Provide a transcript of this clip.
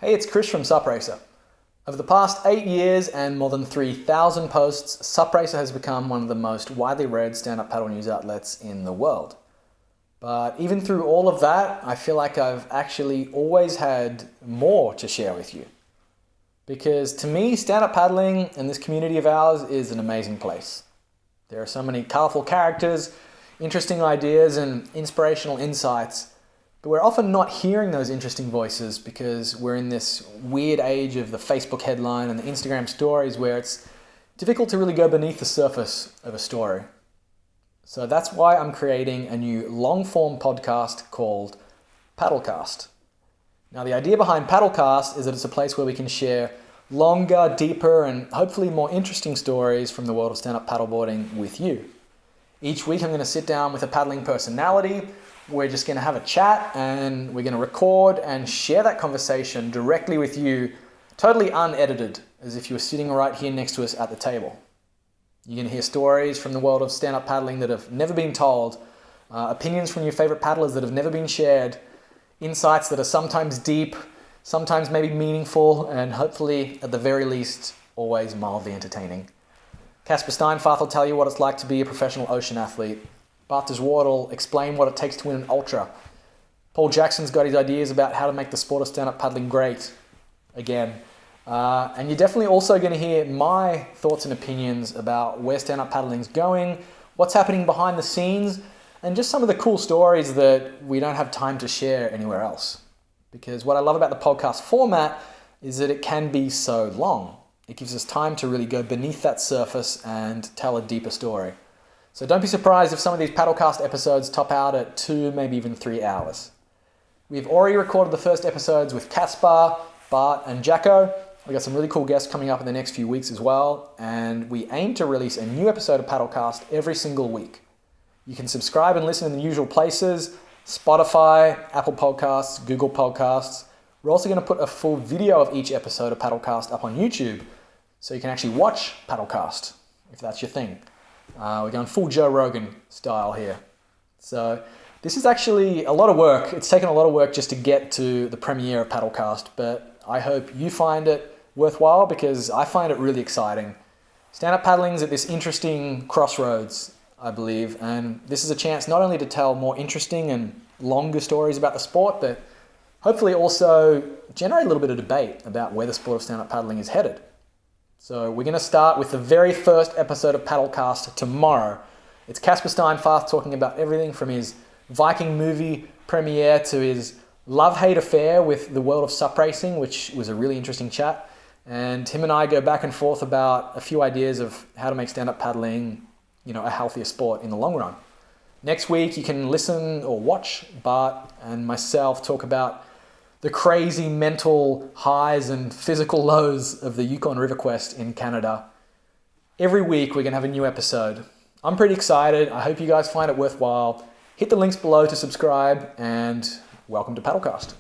Hey, it's Chris from SupRacer. Over the past 8 years and more than 3,000 posts, SupRacer has become one of the most widely read stand-up paddle news outlets in the world. But even through all of that, I feel like I've actually always had more to share with you. Because to me, stand-up paddling and this community of ours is an amazing place. There are so many colorful characters, interesting ideas, and inspirational insights. But we're often not hearing those interesting voices because we're in this weird age of the Facebook headline and the Instagram stories where it's difficult to really go beneath the surface of a story. So that's why I'm creating a new long-form podcast called Paddlecast. Now, the idea behind Paddlecast is that it's a place where we can share longer, deeper, and hopefully more interesting stories from the world of stand-up paddleboarding with you. Each week I'm going to sit down with a paddling personality. We're just going to have a chat and we're going to record and share that conversation directly with you, totally unedited, as if you were sitting right here next to us at the table. You're going to hear stories from the world of stand-up paddling that have never been told, opinions from your favorite paddlers that have never been shared, insights that are sometimes deep, sometimes maybe meaningful, and hopefully, at the very least, always mildly entertaining. Casper Steinfath will tell you what it's like to be a professional ocean athlete. Bart Ward will explain what it takes to win an ultra. Paul Jackson's got his ideas about how to make the sport of stand-up paddling great, again. And you're definitely also going to hear my thoughts and opinions about where stand-up paddling's going, what's happening behind the scenes, and just some of the cool stories that we don't have time to share anywhere else. Because what I love about the podcast format is that it can be so long. It gives us time to really go beneath that surface and tell a deeper story. So don't be surprised if some of these Paddlecast episodes top out at 2, maybe even 3 hours. We've already recorded the first episodes with Caspar, Bart, and Jacko. We've got some really cool guests coming up in the next few weeks as well, and we aim to release a new episode of Paddlecast every single week. You can subscribe and listen in the usual places: Spotify, Apple Podcasts, Google Podcasts. We're also going to put a full video of each episode of Paddlecast up on YouTube, so you can actually watch Paddlecast, if that's your thing. We're going full Joe Rogan style here. So this is actually a lot of work. It's taken a lot of work just to get to the premiere of Paddlecast, but I hope you find it worthwhile because I find it really exciting. Stand-up paddling's at this interesting crossroads, I believe, and this is a chance not only to tell more interesting and longer stories about the sport, but hopefully also generate a little bit of debate about where the sport of stand-up paddling is headed. So we're going to start with the very first episode of Paddlecast tomorrow. It's Casper Steinfath talking about everything from his Viking movie premiere to his love-hate affair with the world of sup racing, which was a really interesting chat. And him and I go back and forth about a few ideas of how to make stand-up paddling, a healthier sport in the long run. Next week, you can listen or watch Bart and myself talk about the crazy mental highs and physical lows of the Yukon River Quest in Canada. Every week we're going to have a new episode. I'm pretty excited. I hope you guys find it worthwhile. Hit the links below to subscribe, and welcome to Paddlecast.